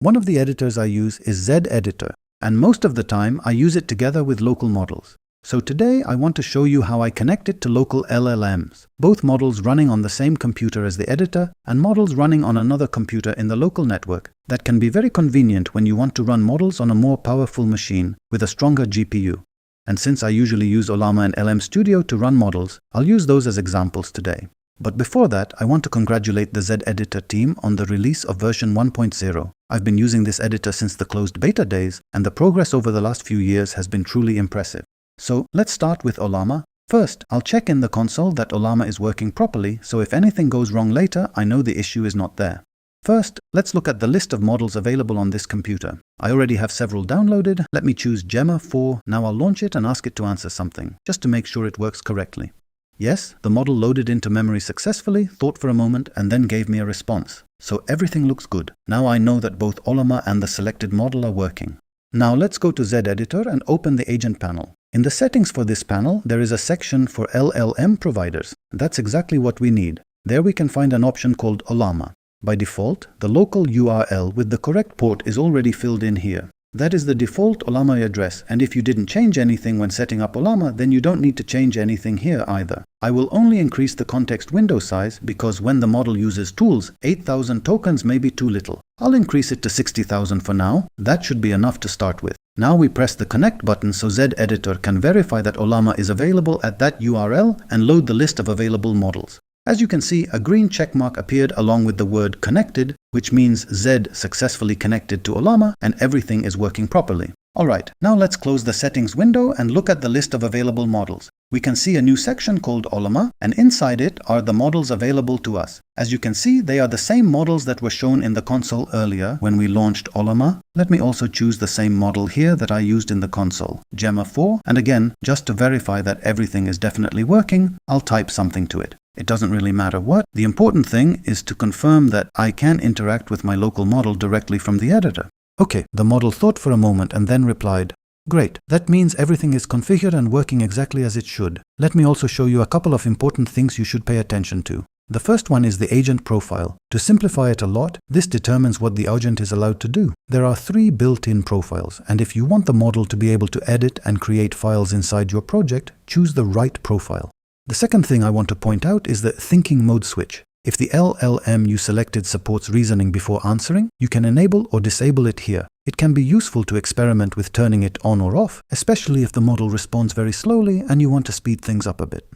One of the editors I use is Zed Editor, and most of the time I use it together with local models. So today I want to show you how I connect it to local LLMs, both models running on the same computer as the editor and models running on another computer in the local network that can be very convenient when you want to run models on a more powerful machine with a stronger GPU. And since I usually use Ollama and LM Studio to run models, I'll use those as examples today. But before that, I want to congratulate the Zed Editor team on the release of version 1.0. I've been using this editor since the closed beta days, and the progress over the last few years has been truly impressive. So let's start with Ollama. First, I'll check in the console that Ollama is working properly, so if anything goes wrong later, I know the issue is not there. First, let's look at the list of models available on this computer. I already have several downloaded. Let me choose Gemma 4. Now I'll launch it and ask it to answer something, just to make sure it works correctly. Yes, the model loaded into memory successfully, thought for a moment, and then gave me a response. So everything looks good. Now I know that both Ollama and the selected model are working. Now let's go to Zed Editor and open the agent panel. In the settings for this panel, there is a section for LLM providers. That's exactly what we need. There we can find an option called Ollama. By default, the local URL with the correct port is already filled in here. That is the default Ollama address, and if you didn't change anything when setting up Ollama, then you don't need to change anything here either. I will only increase the context window size because when the model uses tools, 8,000 tokens may be too little. I'll increase it to 60,000 for now. That should be enough to start with. Now we press the connect button so Zed Editor can verify that Ollama is available at that URL and load the list of available models. As you can see, a green checkmark appeared along with the word connected, which means Zed successfully connected to Ollama and everything is working properly. Alright, now let's close the settings window and look at the list of available models. We can see a new section called Ollama, and inside it are the models available to us. As you can see, they are the same models that were shown in the console earlier when we launched Ollama. Let me also choose the same model here that I used in the console, Gemma 4, and again, just to verify that everything is definitely working, I'll type something to it. It doesn't really matter what. The important thing is to confirm that I can interact with my local model directly from the editor. Okay, the model thought for a moment and then replied, "Great, that means everything is configured and working exactly as it should." Let me also show you a couple of important things you should pay attention to. The first one is the agent profile. To simplify it a lot, this determines what the agent is allowed to do. There are 3 built-in profiles, and if you want the model to be able to edit and create files inside your project, choose the right profile. The second thing I want to point out is the thinking mode switch. If the LLM you selected supports reasoning before answering, you can enable or disable it here. It can be useful to experiment with turning it on or off, especially if the model responds very slowly and you want to speed things up a bit.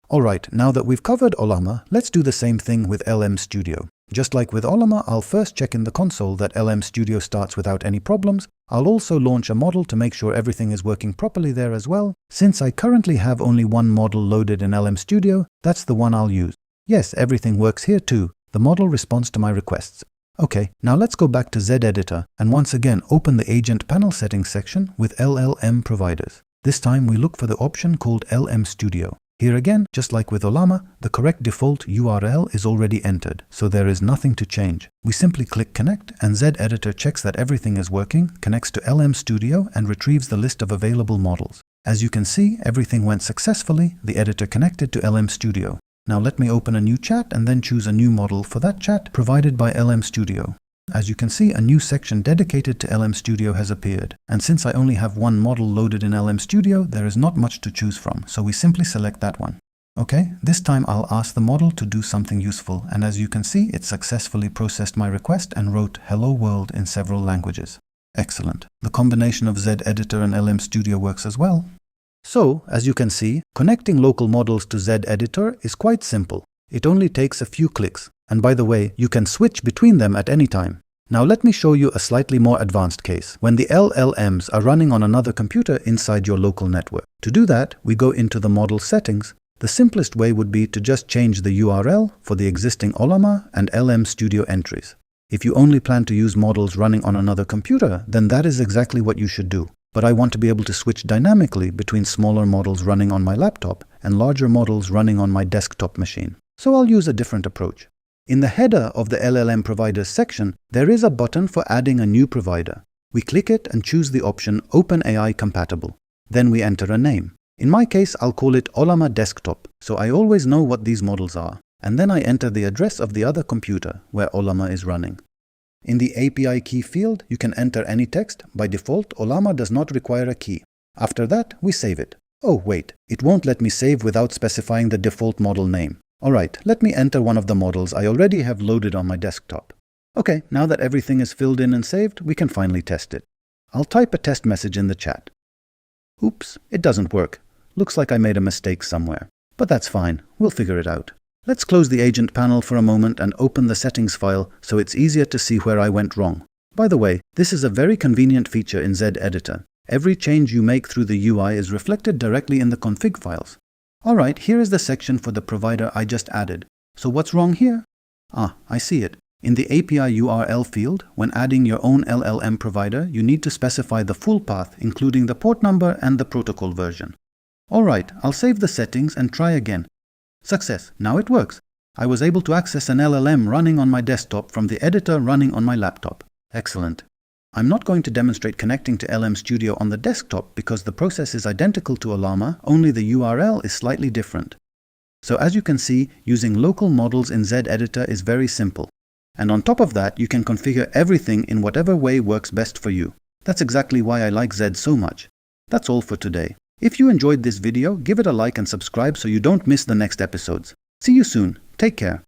Alright, now that we've covered Ollama, let's do the same thing with LM Studio. Just like with Ollama, I'll first check in the console that LM Studio starts without any problems. I'll also launch a model to make sure everything is working properly there as well. Since I currently have only one model loaded in LM Studio, that's the one I'll use. Yes, everything works here too. The model responds to my requests. Okay, now let's go back to Zed Editor and once again open the agent panel settings section with LLM providers. This time we look for the option called LM Studio. Here again, just like with Ollama, the correct default URL is already entered, so there is nothing to change. We simply click Connect and Zed Editor checks that everything is working, connects to LM Studio and retrieves the list of available models. As you can see, everything went successfully. The editor connected to LM Studio. Now let me open a new chat and then choose a new model for that chat provided by LM Studio. As you can see, a new section dedicated to LM Studio has appeared. And since I only have one model loaded in LM Studio, there is not much to choose from, so we simply select that one. Okay, this time I'll ask the model to do something useful, and as you can see, it successfully processed my request and wrote "Hello World" in several languages. Excellent. The combination of Zed Editor and LM Studio works as well. So, as you can see, connecting local models to Zed Editor is quite simple. It only takes a few clicks. And by the way, you can switch between them at any time. Now let me show you a slightly more advanced case, when the LLMs are running on another computer inside your local network. To do that, we go into the model settings. The simplest way would be to just change the URL for the existing Ollama and LM Studio entries. If you only plan to use models running on another computer, then that is exactly what you should do. But I want to be able to switch dynamically between smaller models running on my laptop and larger models running on my desktop machine. So I'll use a different approach. In the header of the LLM providers section, there is a button for adding a new provider. We click it and choose the option OpenAI Compatible. Then we enter a name. In my case, I'll call it Ollama Desktop, so I always know what these models are. And then I enter the address of the other computer where Ollama is running. In the API key field, you can enter any text. By default, Ollama does not require a key. After that, we save it. Oh, wait, it won't let me save without specifying the default model name. Alright, let me enter one of the models I already have loaded on my desktop. Okay, now that everything is filled in and saved, we can finally test it. I'll type a test message in the chat. Oops, it doesn't work. Looks like I made a mistake somewhere. But that's fine, we'll figure it out. Let's close the agent panel for a moment and open the settings file so it's easier to see where I went wrong. By the way, this is a very convenient feature in Zed Editor. Every change you make through the UI is reflected directly in the config files. Alright, here is the section for the provider I just added. So what's wrong here? Ah, I see it. In the API URL field, when adding your own LLM provider, you need to specify the full path, including the port number and the protocol version. Alright, I'll save the settings and try again. Success, now it works. I was able to access an LLM running on my desktop from the editor running on my laptop. Excellent. I'm not going to demonstrate connecting to LM Studio on the desktop because the process is identical to Ollama, only the URL is slightly different. So as you can see, using local models in Zed Editor is very simple. And on top of that, you can configure everything in whatever way works best for you. That's exactly why I like Zed so much. That's all for today. If you enjoyed this video, give it a like and subscribe so you don't miss the next episodes. See you soon. Take care.